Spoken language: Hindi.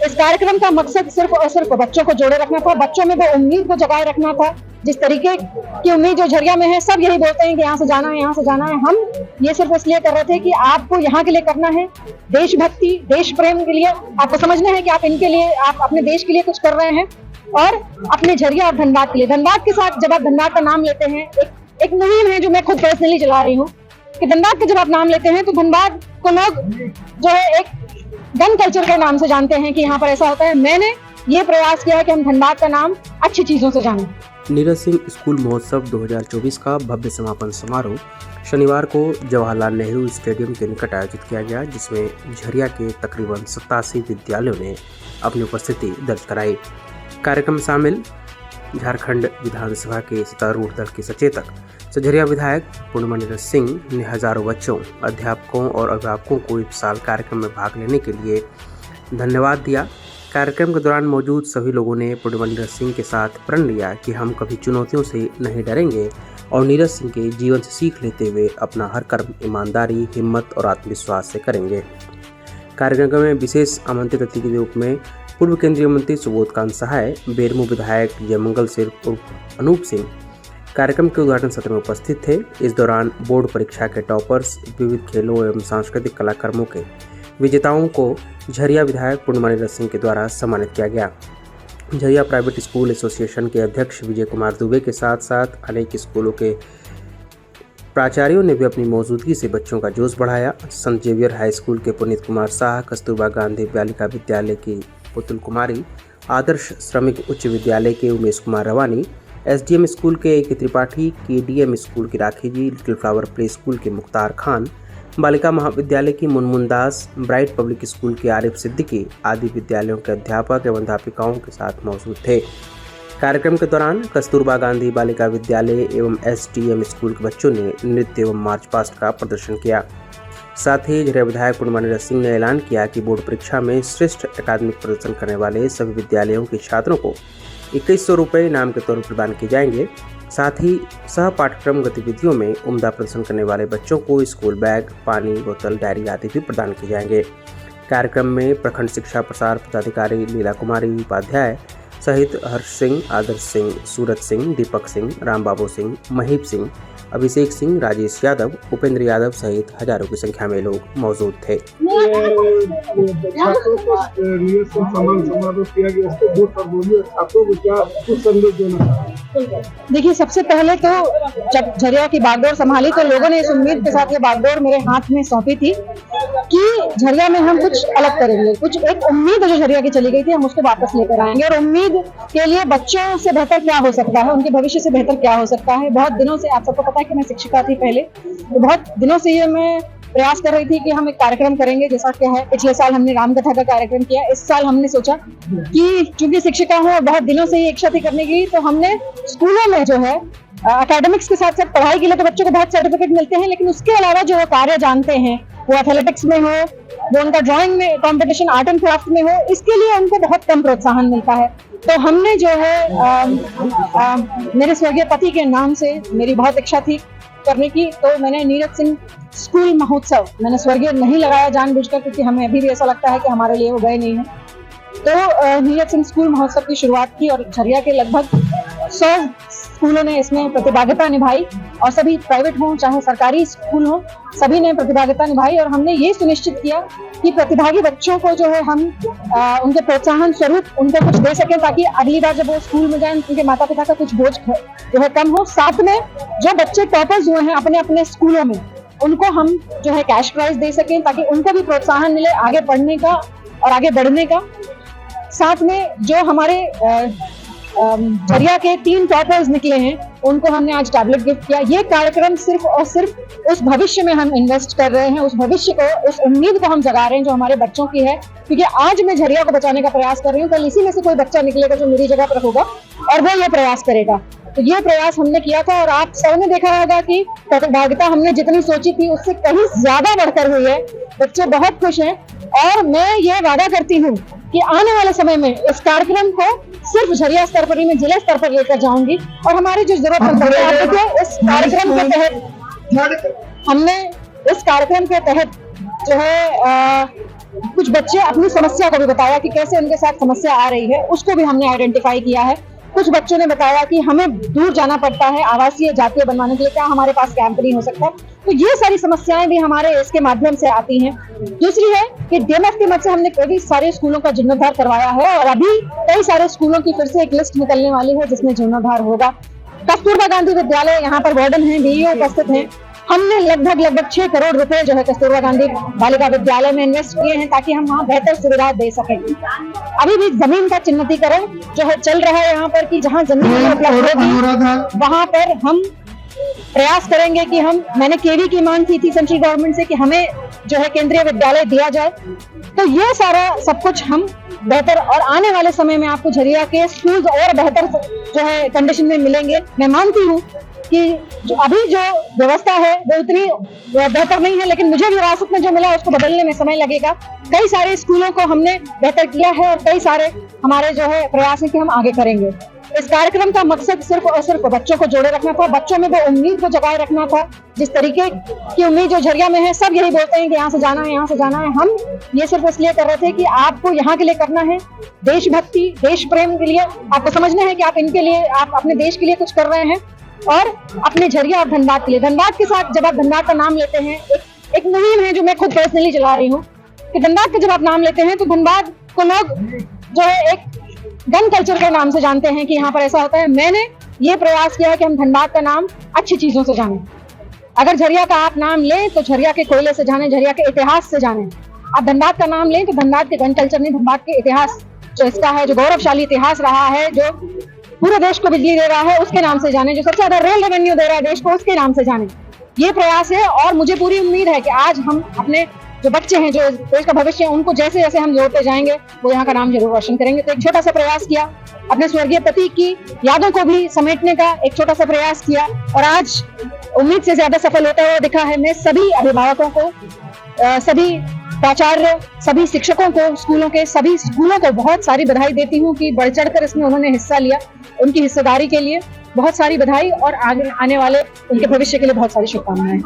इस कार्यक्रम का मकसद सिर्फ और सिर्फ बच्चों को जोड़े रखना था, बच्चों में वो उम्मीद को जगाए रखना था। जिस तरीके की उम्मीद जो झरिया में है, सब यही बोलते हैं कि यहाँ से जाना है, यहाँ से जाना है। हम ये सिर्फ इसलिए कर रहे थे कि आपको यहाँ के लिए करना है, देशभक्ति, देश प्रेम के लिए आपको समझना है कि आप इनके लिए, आप अपने देश के लिए कुछ कर रहे हैं और अपने झरिया और धनबाद के लिए। धनबाद के साथ जब आप धनबाद का नाम लेते हैं, एक मुहिम है जो मैं खुद पर्सनली चला रही हूँ कि धनबाद का जब आप नाम लेते हैं तो धनबाद को लोग जो है एक गन कल्चर के नाम से जानते हैं कि यहाँ पर ऐसा होता है। मैंने ये प्रयास किया है कि हम धनबाद का नाम अच्छी चीजों से जानें। नीरज सिंह स्कूल महोत्सव 2024 का भव्य समापन समारोह शनिवार को जवाहरलाल नेहरू स्टेडियम के निकट आयोजित किया गया, जिसमें झरिया के तकरीबन 87 विद्यालयों ने अपनी उपस्थिति दर्ज कराई। कार्यक्रम में शामिल झारखंड विधानसभा के सत्तारूढ़ दल के सचेतक झरिया विधायक पूर्णमणि सिंह ने हजारों बच्चों, अध्यापकों और अभिभावकों को इस साल कार्यक्रम में भाग लेने के लिए धन्यवाद दिया। कार्यक्रम के दौरान मौजूद सभी लोगों ने पूर्णमणि सिंह के साथ प्रण लिया कि हम कभी चुनौतियों से नहीं डरेंगे और नीरज सिंह के जीवन से सीख लेते हुए अपना हर कर्म ईमानदारी, हिम्मत और आत्मविश्वास से करेंगे। कार्यक्रम में विशेष आमंत्रित अतिथि के रूप में पूर्व केंद्रीय मंत्री सुबोध कांत सहाय, बेरमो विधायक जयमंगल सिर्फ उर्फ अनूप सिंह कार्यक्रम के उद्घाटन सत्र में उपस्थित थे। इस दौरान बोर्ड परीक्षा के टॉपर्स, विविध खेलों एवं सांस्कृतिक कलाक्रमों के विजेताओं को झरिया विधायक पूर्णमणि सिंह के द्वारा सम्मानित किया गया। झरिया प्राइवेट स्कूल एसोसिएशन के अध्यक्ष विजय कुमार दुबे के साथ साथ अनेक स्कूलों के प्राचार्यों ने भी अपनी मौजूदगी से बच्चों का जोश बढ़ाया। संत जेवियर हाई स्कूल के पुनीत कुमार शाह, कस्तूरबा गांधी बालिका विद्यालय की पुतुल कुमारी, आदर्श श्रमिक उच्च विद्यालय के उमेश कुमार रवानी, एसडीएम स्कूल के ए के त्रिपाठी, केडीएम स्कूल की राखी जी, लिटिल फ्लावर प्ले स्कूल के मुख्तार खान, बालिका महाविद्यालय की मुनमुन दास, ब्राइट पब्लिक स्कूल के आरिफ सिद्दीकी आदि विद्यालयों के अध्यापक एवं अध्यापिकाओं के साथ मौजूद थे। कार्यक्रम के दौरान कस्तूरबा गांधी बालिका विद्यालय एवं एसडीएम स्कूल के बच्चों ने नृत्य एवं मार्च पास्ट का प्रदर्शन किया। साथ ही झरिया विधायक पूर्णमणि सिंह ने ऐलान किया कि बोर्ड परीक्षा में श्रेष्ठ अकादमिक प्रदर्शन करने वाले सभी विद्यालयों के छात्रों को 2100 रुपये इनाम के तौर पर प्रदान किए जाएंगे। साथ ही सह पाठ्यक्रम गतिविधियों में उम्दा प्रदर्शन करने वाले बच्चों को स्कूल बैग, पानी बोतल, डायरी आदि भी प्रदान किए जाएंगे। कार्यक्रम में प्रखंड शिक्षा प्रसार पदाधिकारी लीला कुमारी उपाध्याय सहित हर्ष सिंह, आदर्श सिंह, सूरज सिंह, दीपक सिंह, रामबाबू सिंह, महीप सिंह, अभिषेक सिंह, राजेश यादव, उपेंद्र यादव सहित हजारों की संख्या में लोग मौजूद थे। देखिए, सबसे पहले तो जब झरिया की बागडोर संभाली तो लोगों ने इस उम्मीद के साथ ये बागडोर मेरे हाथ में सौंपी थी कि झरिया में हम कुछ अलग करेंगे। कुछ एक उम्मीद जो झरिया की चली गई थी, हम उसको वापस लेकर आएंगे और उम्मीद के लिए बच्चों से बेहतर क्या हो सकता है, उनके भविष्य से बेहतर क्या हो सकता है। बहुत दिनों से, आप सबको पता है कि मैं शिक्षिका थी पहले, तो बहुत दिनों से ये मैं प्रयास कर रही थी कि हम एक कार्यक्रम करेंगे। जैसा क्या है, पिछले साल हमने रामकथा का कार्यक्रम किया, इस साल हमने सोचा कि चूंकि शिक्षिका हूँ और बहुत दिनों से ये इच्छा थी करने की, तो हमने स्कूलों में जो है एकेडमिक्स के साथ साथ पढ़ाई के लिए तो बच्चों को बहुत सर्टिफिकेट मिलते हैं, लेकिन उसके अलावा जो कार्य जानते हैं, वो एथलेटिक्स में हो, वो उनका ड्राइंग में कंपटीशन, आर्ट एंड क्राफ्ट में हो, इसके लिए उनको बहुत कम प्रोत्साहन मिलता है। तो हमने जो है मेरे स्वर्गीय पति के नाम से मेरी बहुत इच्छा थी करने की, तो मैंने नीरज सिंह स्कूल महोत्सव, मैंने स्वर्गीय नहीं लगाया जानबूझकर, क्योंकि हमें अभी भी ऐसा लगता है कि हमारे लिए वो गए नहीं है। तो नीरज सिंह स्कूल महोत्सव की शुरुआत की और झरिया के लगभग 100 स्कूलों ने इसमें प्रतिभागिता निभाई और सभी प्राइवेट हों चाहे सरकारी स्कूल हो, सभी ने प्रतिभागिता निभाई। और हमने ये सुनिश्चित किया कि प्रतिभागी बच्चों को जो है हम उनके प्रोत्साहन स्वरूप उनको कुछ दे सकें, ताकि अगली बार जब वो स्कूल में जाएं उनके माता पिता का कुछ बोझ जो है कम हो। साथ में जो बच्चे टॉपर्स हुए हैं अपने अपने स्कूलों में, उनको हम जो है कैश प्राइज दे सकें, ताकि उनको भी प्रोत्साहन मिले आगे पढ़ने का और आगे बढ़ने का। साथ में जो हमारे झरिया के 3 टॉपर्स निकले हैं, उनको हमने आज टैबलेट गिफ्ट किया। ये कार्यक्रम सिर्फ और सिर्फ उस भविष्य में हम इन्वेस्ट कर रहे हैं, उस भविष्य को, उस उम्मीद को हम जगा रहे हैं जो हमारे बच्चों की है। क्योंकि आज मैं झरिया को बचाने का प्रयास कर रही हूँ, कल इसी में से कोई बच्चा निकलेगा जो मेरी जगह पर होगा और वो ये प्रयास करेगा। तो ये प्रयास हमने किया था और आप सबने देखा होगा कि प्रतिभागिता हमने जितनी सोची थी उससे कहीं ज्यादा बढ़कर हुई है। बच्चे बहुत खुश हैं और मैं ये वादा करती हूँ कि आने वाले समय में इस कार्यक्रम को सिर्फ झरिया स्तर पर ही मैं जिला स्तर पर लेकर जाऊंगी। और हमारी जो जरूरतमंद है इस कार्यक्रम के तहत, हमने इस कार्यक्रम के तहत जो है कुछ बच्चे अपनी समस्या को भी बताया कि कैसे उनके साथ समस्या आ रही है, उसको भी हमने आइडेंटिफाई किया है। कुछ बच्चों ने बताया कि हमें दूर जाना पड़ता है आवासीय जातीय बनवाने के लिए, क्या हमारे पास कैंप नहीं हो सकता। तो ये सारी समस्याएं भी हमारे इसके माध्यम से आती हैं। दूसरी है कि डीएमएफ की मदद से हमने कई सारे स्कूलों का जीर्णोद्धार करवाया है और अभी कई सारे स्कूलों की फिर से एक लिस्ट निकलने वाली है जिसमें जीर्णोद्धार होगा। कस्तूरबा गांधी विद्यालय, यहाँ पर वार्डन है, डीईओ उपस्थित हैं। हमने लगभग 6 करोड़ रुपए जो है कस्तूरबा गांधी बालिका विद्यालय में इन्वेस्ट किए हैं ताकि हम वहाँ बेहतर सुविधा दे सकें। अभी भी जमीन का चिन्हितीकरण जो है चल रहा है यहाँ पर कि जहाँ जमीन उपलब्ध होगी वहाँ पर हम प्रयास करेंगे कि मैंने केवी की मांग की थी सेंट्रल गवर्नमेंट से कि हमें जो है केंद्रीय विद्यालय दिया जाए। तो ये सारा सब कुछ हम बेहतर और आने वाले समय में आपको झरिया के स्कूल्स और बेहतर जो है कंडीशन में मिलेंगे। मैं मानती हूँ कि अभी जो व्यवस्था है वो उतनी बेहतर नहीं है, लेकिन मुझे विरासत में जो मिला उसको बदलने में समय लगेगा। कई सारे स्कूलों को हमने बेहतर किया है और कई सारे हमारे जो है प्रयास है कि हम आगे करेंगे। इस कार्यक्रम का मकसद सिर्फ और सिर्फ बच्चों को जोड़े रखना था, बच्चों में वो उम्मीद को जगाए रखना था। जिस तरीके की उम्मीद जो झरिया में है, सब यही बोलते हैं कि यहाँ से जाना है, यहाँ से जाना है। हम ये सिर्फ इसलिए कर रहे थे कि आपको यहाँ के लिए करना है, देशभक्ति, देश प्रेम के लिए आपको समझना है कि आप इनके लिए, आप अपने देश के लिए कुछ कर रहे हैं और अपने झरिया और धनबाद के लिए। धनबाद के साथ जब आप धनबाद का नाम लेते हैं, एक मुहिम है जो मैं खुद पर्सनली चला रही हूँ कि धनबाद का जब आप नाम लेते हैं तो धनबाद को लोग जो है एक गन कल्चर के नाम से जानते हैं कि यहाँ पर ऐसा होता है। मैंने ये प्रयास किया है कि हम धनबाद का नाम अच्छी चीजों से जानें। अगर झरिया का आप नाम लें तो झरिया के कोयले से जानें, झरिया के इतिहास से जानें। आप धनबाद का नाम लें तो धनबाद के गन कल्चर नहीं, धनबाद के इतिहास जो इसका है, जो गौरवशाली इतिहास रहा है, जो पूरे देश को बिजली दे रहा है, उसके नाम से जाने। जो सबसे ज्यादा रेल रेवेन्यू दे रहा है देश को, उसके नाम से जाने। ये प्रयास है और मुझे पूरी उम्मीद है कि आज हम अपने जो बच्चे हैं, जो देश का भविष्य है, उनको जैसे जैसे हम जोड़ते जाएंगे वो यहाँ का नाम जरूर रोशन करेंगे। तो एक छोटा सा प्रयास किया, अपने स्वर्गीय पति की यादों को भी समेटने का एक छोटा सा प्रयास किया और आज उम्मीद से ज्यादा सफल होता हुआ दिखा है। मैं सभी अभिभावकों को, सभी प्राचार्य, सभी शिक्षकों को, स्कूलों के सभी स्कूलों को बहुत सारी बधाई देती हूँ कि बढ़ चढ़कर इसमें उन्होंने हिस्सा लिया। उनकी हिस्सेदारी के लिए बहुत सारी बधाई और आगे आने वाले उनके भविष्य के लिए बहुत सारी शुभकामनाएं।